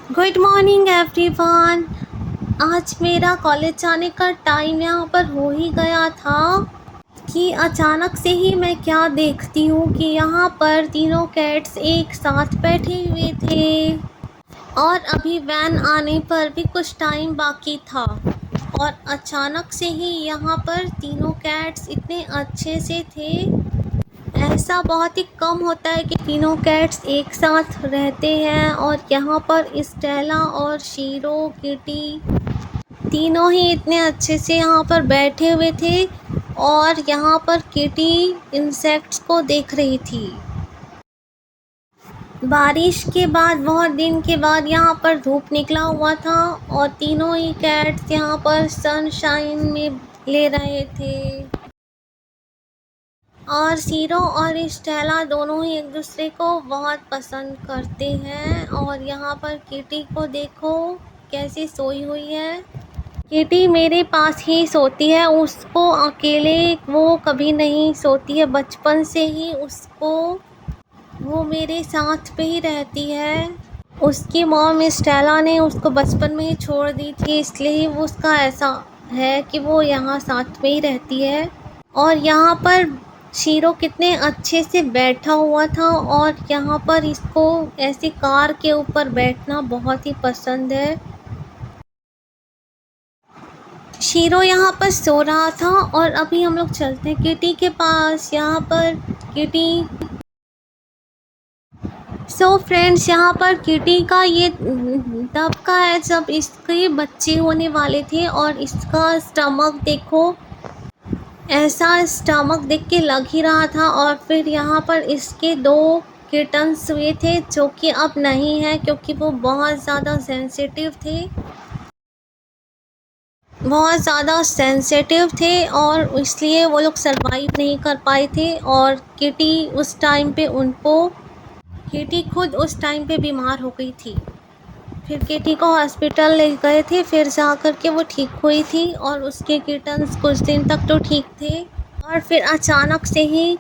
Good morning everyone. आज मेरा college जाने का टाइम यहाँ पर हो ही गया था कि अचानक से ही मैं क्या देखती हूँ कि यहाँ पर तीनों कैट्स एक साथ बैठे हुए थे और अभी वैन आने पर भी कुछ टाइम बाकी था। और अचानक से ही यहाँ पर तीनों कैट्स इतने अच्छे से थे। ऐसा बहुत ही कम होता है कि तीनों कैट्स एक साथ रहते हैं। और यहाँ पर स्टेला और शीरो किटी तीनों ही इतने अच्छे से यहाँ पर बैठे हुए थे। और यहाँ पर किटी इंसेक्ट्स को देख रही थी। बारिश के बाद बहुत दिन के बाद यहाँ पर धूप निकला हुआ था और तीनों ही कैट्स यहाँ पर सनशाइन में ले रहे थे। और शीरो और स्टेला दोनों ही एक दूसरे को बहुत पसंद करते हैं। और यहाँ पर किटी को देखो कैसे सोई हुई है। किटी मेरे पास ही सोती है, उसको अकेले वो कभी नहीं सोती है। बचपन से ही उसको वो मेरे साथ पे ही रहती है। उसकी मॉम स्टेला ने उसको बचपन में ही छोड़ दी थी, इसलिए ही वो उसका ऐसा है कि वो यहाँ साथ में ही रहती है। और यहाँ पर शीरो कितने अच्छे से बैठा हुआ था और यहाँ पर इसको ऐसे कार के ऊपर बैठना बहुत ही पसंद है। शीरो यहाँ पर सो रहा था और अभी हम लोग चलते हैं किटी के पास। यहाँ पर किटी फ्रेंड्स, यहाँ पर किटी का ये तब का है जब इसके बच्चे होने वाले थे। और इसका स्टमक देखो, ऐसा स्टमक देख के लग ही रहा था। और फिर यहाँ पर इसके 2 किटन्स हुए थे जो कि अब नहीं है, क्योंकि वो बहुत ज़्यादा सेंसिटिव थे और इसलिए वो लोग सरवाइव नहीं कर पाए थे। और किटी खुद उस टाइम पे बीमार हो गई थी। फिर किटी को हॉस्पिटल ले गए थे, फिर जा कर के वो ठीक हुई थी और उसके किटन्स कुछ दिन तक तो ठीक थे। और फिर अचानक से ही,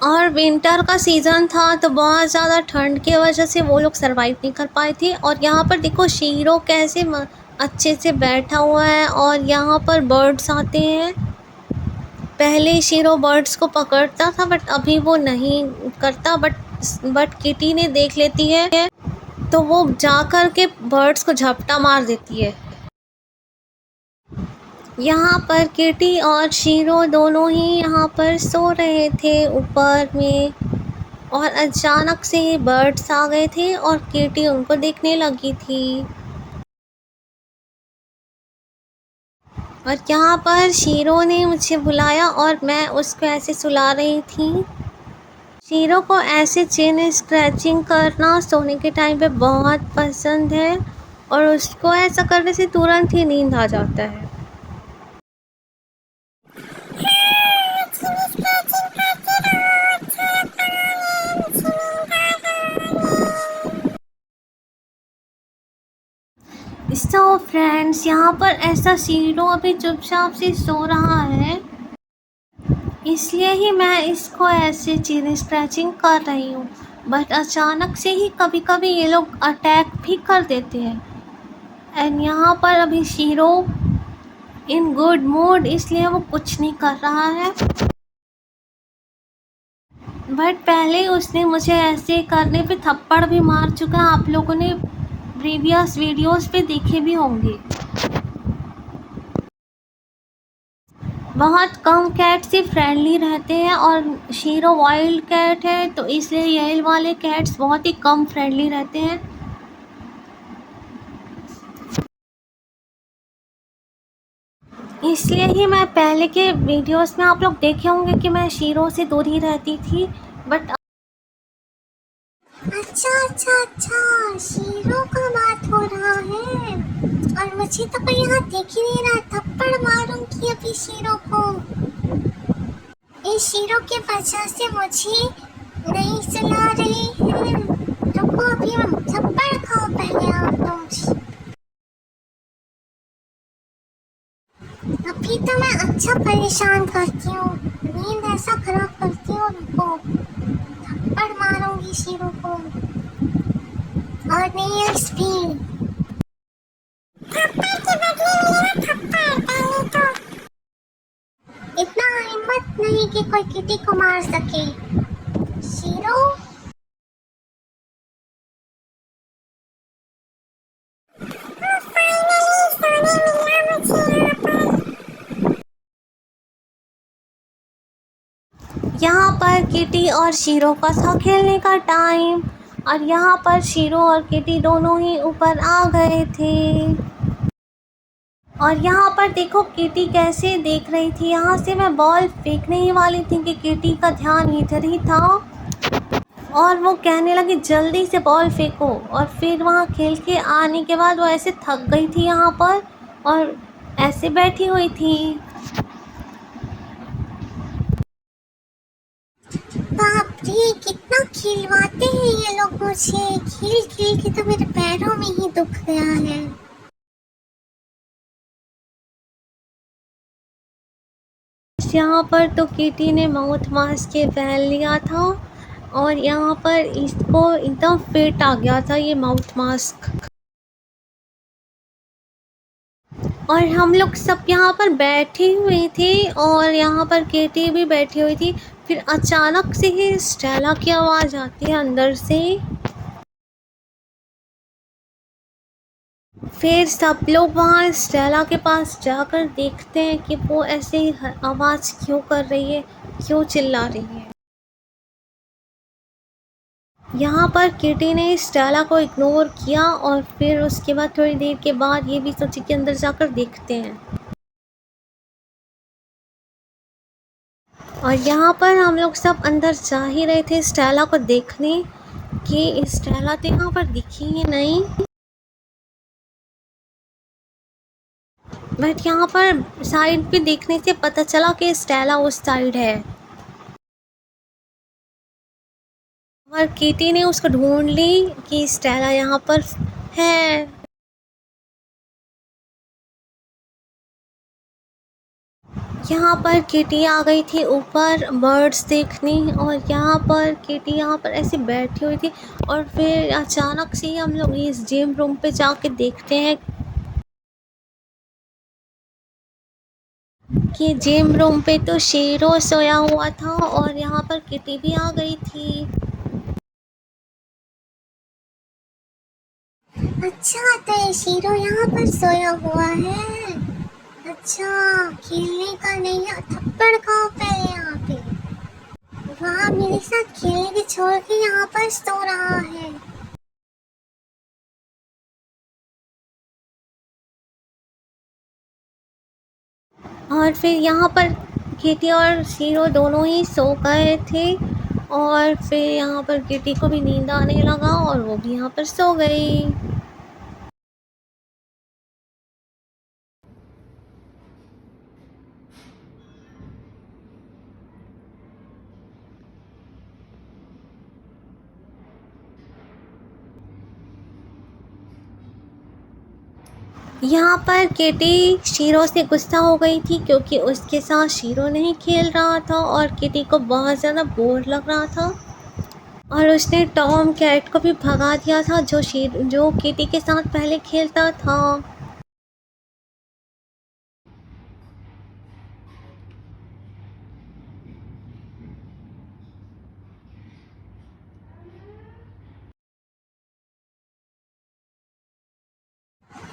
और विंटर का सीज़न था तो बहुत ज़्यादा ठंड की वजह से वो लोग सरवाइव नहीं कर पाए थे। और यहाँ पर देखो शीरो कैसे अच्छे से बैठा हुआ है। और यहाँ पर बर्ड्स आते हैं। पहले शीरो बर्ड्स को पकड़ता था बट अभी वो नहीं करता। बट किटी ने देख लेती है तो वो जा कर के बर्ड्स को झपटा मार देती है। यहाँ पर किटी और शीरो दोनों ही यहाँ पर सो रहे थे ऊपर में। और अचानक से बर्ड्स आ गए थे और किटी उनको देखने लगी थी। और यहाँ पर शीरो ने मुझे बुलाया और मैं उसको ऐसे सुला रही थी। शीरो को ऐसे चेन स्क्रैचिंग करना सोने के टाइम पे बहुत पसंद है और उसको ऐसा करने से तुरंत ही नींद आ जाता है। तो फ्रेंड्स, यहाँ पर ऐसा शीरो अभी चुपचाप से सो रहा है, इसलिए ही मैं इसको ऐसे चेन स्क्रैचिंग कर रही हूँ। बट अचानक से ही कभी कभी ये लोग अटैक भी कर देते हैं। एंड यहाँ पर अभी शीरो इन गुड मूड, इसलिए वो कुछ नहीं कर रहा है। बट पहले उसने मुझे ऐसे करने पे थप्पड़ भी मार चुका, आप लोगों ने प्रीवियस वीडियोस पे देखे भी होंगे। बहुत कम कैट से फ्रेंडली रहते हैं और शीरो वाइल्ड कैट है तो इसलिए ये वाले कैट्स बहुत ही कम फ्रेंडली रहते हैं। इसलिए ही मैं पहले के वीडियोस में आप लोग देखे होंगे कि मैं शीरो से दूर ही रहती थी। बट अच्छा, शीरो का बात हो रहा है और मुझे तो कोई यहाँ देख ही नहीं रहा। थप्पड़ मारूंगी अभी शीरो को। इस शीरो के वजह से मुझे नहीं सुना रही है। रुको, अभी हम थप्पड़ खाओ पहले आप तुम। अभी तो मैं अच्छा परेशान करती हूँ, नींद ऐसा खराब करती हूँ। रुको, थप्पड़ मारूंगी शीरो को। और नेल्स भी। थप्पड़ के बदले मेरा थप्पड़ पहले तो। इतना हिम्मत नहीं कि कोई किटी को मार सके। शीरो फाइनली सोने मिला मुझे यहाँ पर। यहाँ पर किटी और शीरो का था खेलने का टाइम, और यहाँ पर शीरो और किटी दोनों ही ऊपर आ गए थे। और यहाँ पर देखो किटी कैसे देख रही थी, यहाँ से मैं बॉल फेंकने ही वाली थी कि किटी का ध्यान इधर ही था और वो कहने लगी जल्दी से बॉल फेंको। और फिर वहाँ खेल के आने के बाद वो ऐसे थक गई थी यहाँ पर और ऐसे बैठी हुई थी। बाप रे, कितना खिलवाते हैं ये लोग मुझे। खेल खेल के तो मेरे पैरों में ही दुख गया है। यहाँ पर तो किटी ने माउथ मास्क के पहन लिया था और यहाँ पर इसको एकदम फिट आ गया था ये माउथ मास्क। और हम लोग सब यहाँ पर बैठे हुए थे और यहाँ पर किटी भी बैठी हुई थी। फिर अचानक से ही स्टेला की आवाज़ आती है अंदर से। फिर सब लोग वहाँ स्टेला के पास जाकर देखते हैं कि वो ऐसे ही आवाज़ क्यों कर रही है, क्यों चिल्ला रही है। यहाँ पर किटी ने स्टेला को इग्नोर किया और फिर उसके बाद थोड़ी देर के बाद ये भी सोची कि अंदर जाकर देखते हैं। और यहाँ पर हम लोग सब अंदर जा ही रहे थे स्टेला को देखने कि स्टेला तो यहाँ पर दिखी ही नहीं। बट यहाँ पर साइड पे देखने से पता चला कि स्टेला उस साइड है और किटी ने उसको ढूंढ ली कि स्टेला यहाँ पर है। यहाँ पर किटी आ गई थी ऊपर बर्ड्स देखने और यहाँ पर किटी यहाँ पर ऐसे बैठी हुई थी। और फिर अचानक से ही हम लोग इस जिम रूम पे जाके देखते हैं कि जिम रूम पे तो शेरो सोया हुआ था और यहाँ पर किटी भी आ गई थी। अच्छा, तो ये शीरो यहाँ पर सोया हुआ है। अच्छा, खेलने का नहीं है, थप्पड़ खाओ पहले यहाँ पे। वाह, मेरे साथ खेलने के छोड़ के यहाँ पर सो रहा है। और फिर यहाँ पर किटी और शीरो दोनों ही सो गए थे और फिर यहाँ पर किटी को भी नींद आने लगा और वो भी यहाँ पर सो गई। यहाँ पर किटी शीरो से गुस्सा हो गई थी क्योंकि उसके साथ शीरो नहीं खेल रहा था और किटी को बहुत ज़्यादा बोर लग रहा था। और उसने टॉम कैट को भी भगा दिया था जो किटी के साथ पहले खेलता था।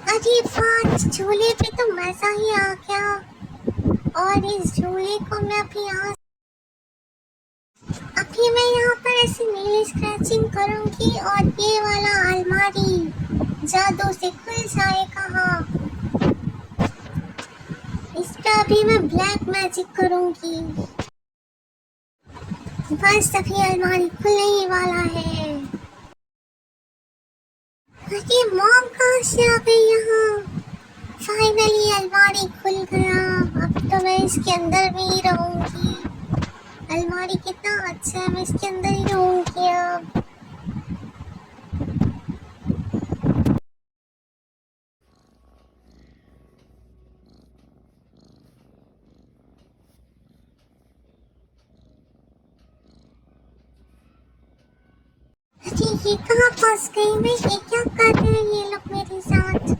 अरे वाह, इस झूले पे तो मजा ही आ गया। और इस झूले को मैं अभी मैं यहाँ पर ऐसे नील स्क्रैचिंग करूंगी और ये वाला अलमारी जादू से खुल जाएगा। हाँ, इस पे अभी मैं ब्लैक मैजिक करूंगी। बस अभी अलमारी खुलने ही वाला है। अरे मॉम कहाँ से आ गई यहाँ? फाइनली अलमारी खुल गया। अब तो मैं इसके अंदर में ही रहूंगी। अलमारी कितना अच्छा है, मैं इसके अंदर ही रहूंगी अब। अरे ये कहाँ फंस गई मैं? ये क्या कर रहे हैं ये लोग मेरे साथ?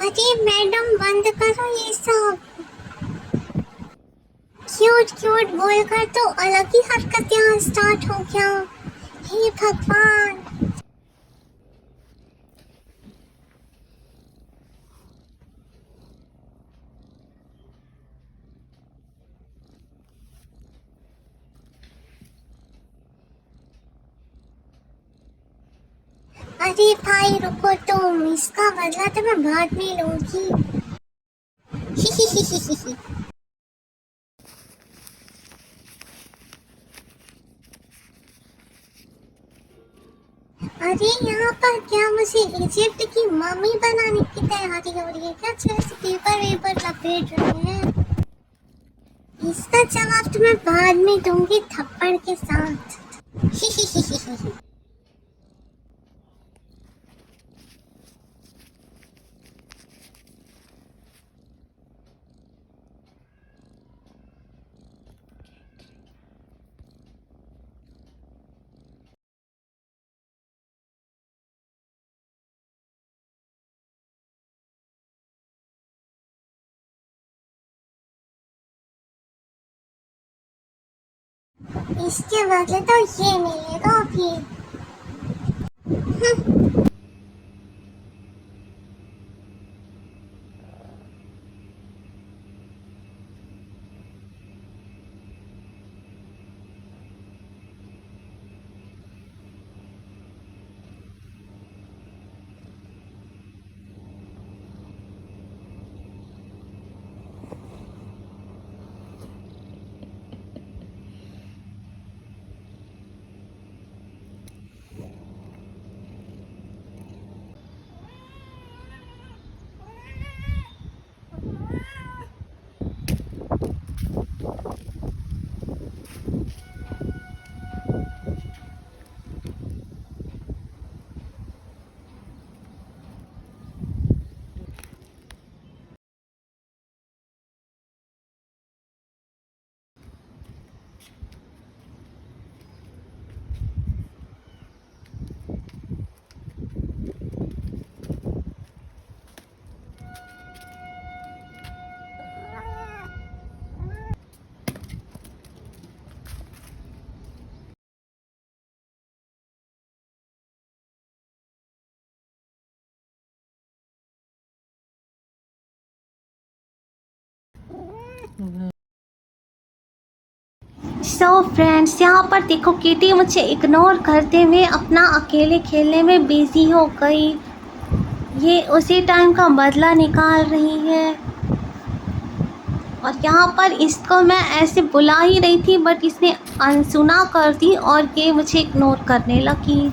अरे मैडम बंद करो ये सब। क्यूट क्यूट बोलकर तो अलग ही हरकत यहाँ स्टार्ट हो गया। हे भगवान। अरे भाई रुको तुम, इसका बदला तो मैं बाद में लूंगी। अरे यहाँ पर क्या मुझे इजिप्ट की मम्मी बनाने की तैयारी हो रही है क्या? जैसे पेपर वेपर लपेट रहे हैं। इसका जवाब तो मैं बाद में दूंगी थप्पड़ के साथ। इसके बदले तो ये मिलेगा अभी। सो फ्रेंड्स, यहाँ पर देखो किटी मुझे इग्नोर करते हुए अपना अकेले खेलने में बिजी हो गई। ये उसी टाइम का बदला निकाल रही है। और यहाँ पर इसको मैं ऐसे बुला ही रही थी बट इसने अनसुना कर दी और ये मुझे इग्नोर करने लगी।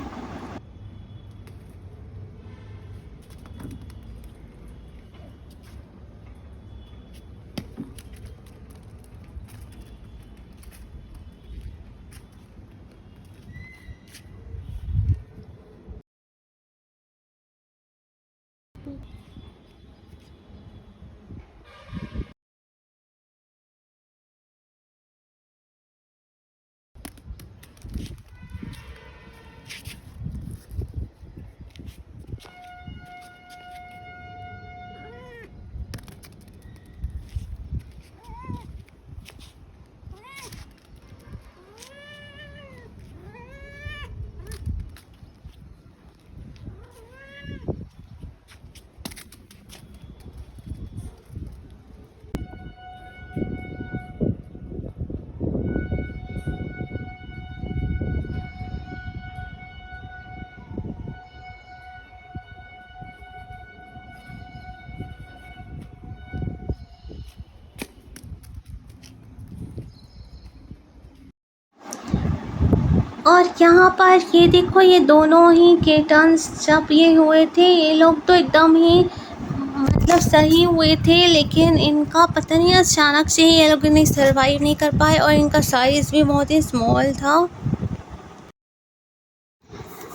और यहाँ पर ये देखो, ये दोनों ही किटन्स जब ये हुए थे ये लोग तो एकदम ही मतलब सही हुए थे, लेकिन इनका पता नहीं अचानक से ही ये लोग नहीं सर्वाइव नहीं कर पाए और इनका साइज़ भी बहुत ही स्मॉल था।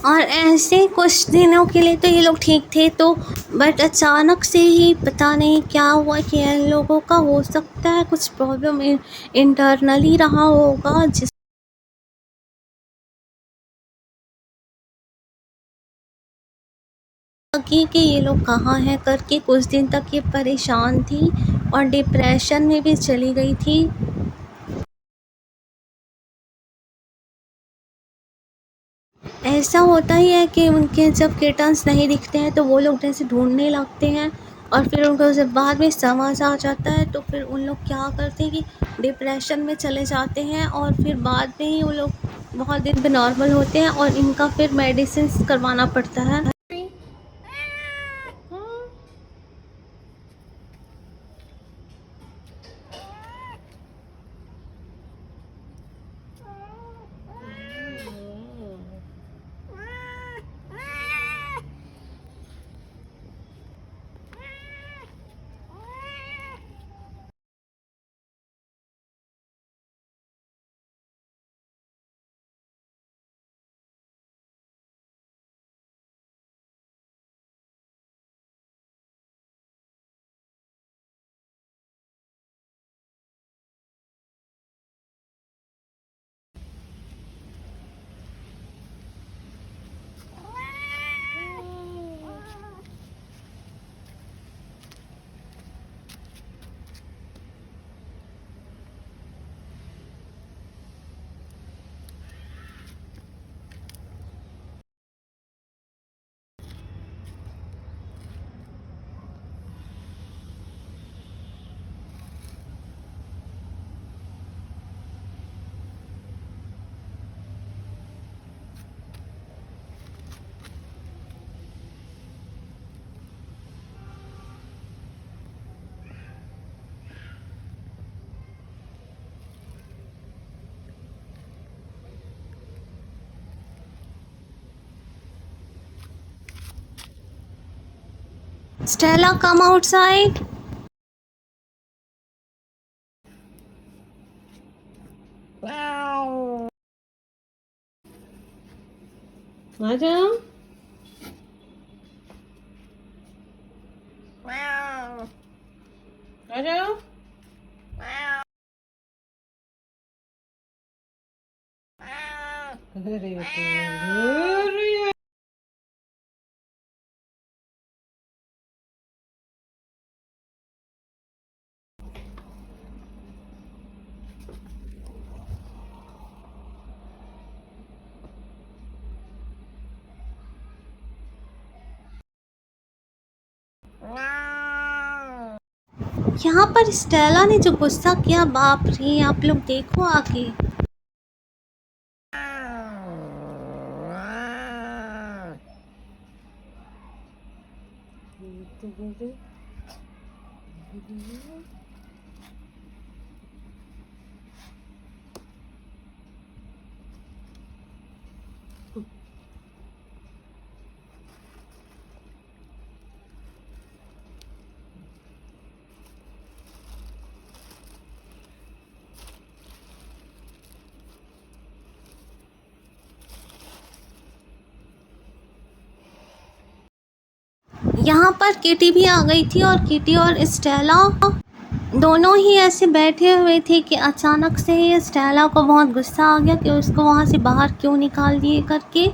और ऐसे कुछ दिनों के लिए तो ये लोग ठीक थे, तो बट अचानक से ही पता नहीं क्या हुआ कि इन लोगों का हो सकता है कुछ प्रॉब्लम इंटरनली रहा होगा, जिस कि ये लोग कहाँ हैं करके कुछ दिन तक ये परेशान थी और डिप्रेशन में भी चली गई थी। ऐसा होता ही है कि उनके जब किटन्स नहीं दिखते हैं तो वो लोग जैसे ढूंढने लगते हैं, और फिर उनको जब बाद में समझ आ जाता है तो फिर उन लोग क्या करते हैं कि डिप्रेशन में चले जाते हैं, और फिर बाद में ही वो लोग बहुत दिन पे नॉर्मल होते हैं और इनका फिर मेडिसिन करवाना पड़ता है। Stella, come outside. आ जाओ। आ जाओ। अरे अरे यहाँ पर स्टेला ने जो गुस्सा किया, बाप रे, आप लोग देखो आगे। यहाँ पर किटी भी आ गई थी, और किटी और स्टेला दोनों ही ऐसे बैठे हुए थे कि अचानक से ही स्टेला को बहुत गुस्सा आ गया कि उसको वहाँ से बाहर क्यों निकाल दिए करके।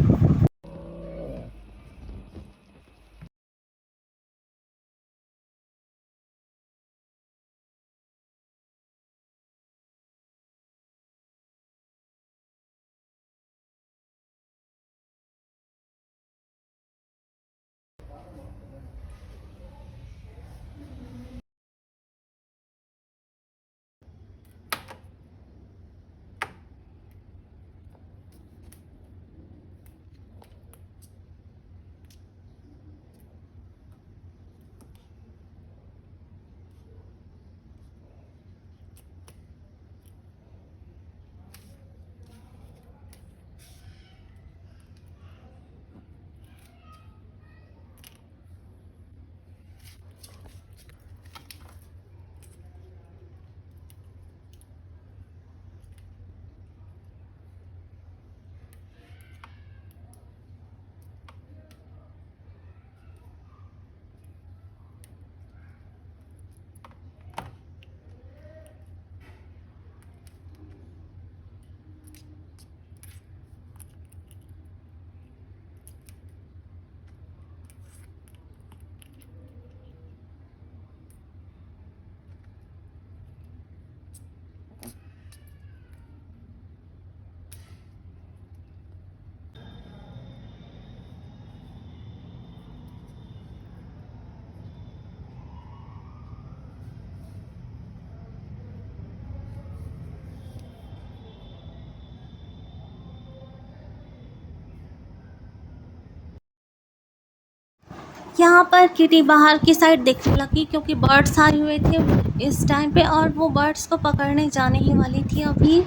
यहाँ पर किटी बाहर की साइड देखने लगी क्योंकि बर्ड्स आए हुए थे इस टाइम पे और वो बर्ड्स को पकड़ने जाने ही वाली थी अभी।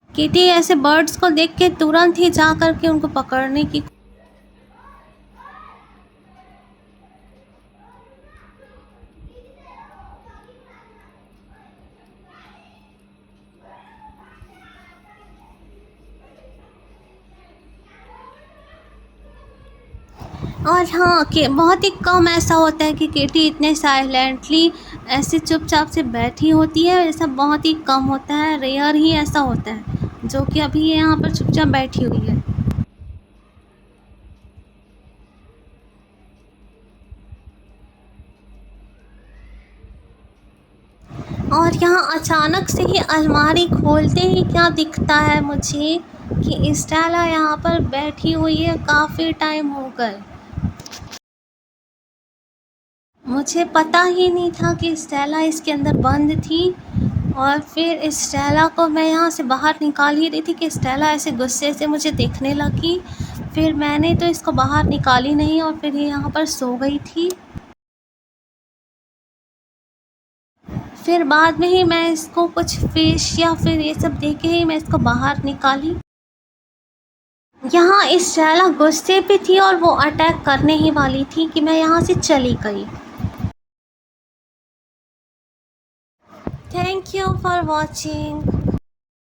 किटी ऐसे बर्ड्स को देख के तुरंत ही जा करके उनको पकड़ने की और हाँ कि बहुत ही कम ऐसा होता है कि किटी इतने साइलेंटली ऐसे चुपचाप से बैठी होती है। ऐसा बहुत ही कम होता है, रेयर ही ऐसा होता है जो कि अभी ये यहाँ पर चुपचाप बैठी हुई है। और यहाँ अचानक से ही अलमारी खोलते ही क्या दिखता है मुझे कि स्टेला यहाँ पर बैठी हुई है काफ़ी टाइम हो गए। मुझे पता ही नहीं था कि स्टेला इसके अंदर बंद थी और फिर स्टेला को मैं यहाँ से बाहर निकाल ही रही थी कि स्टेला ऐसे गुस्से से मुझे देखने लगी। फिर मैंने तो इसको बाहर निकाली नहीं और फिर ये यहाँ पर सो गई थी। फिर बाद में ही मैं इसको कुछ फिश या फिर ये सब दे के ही मैं इसको बाहर निकाली। यहाँ स्टेला गुस्से पे थी और वो अटैक करने ही वाली थी कि मैं यहाँ से चली गई। Thank you for watching.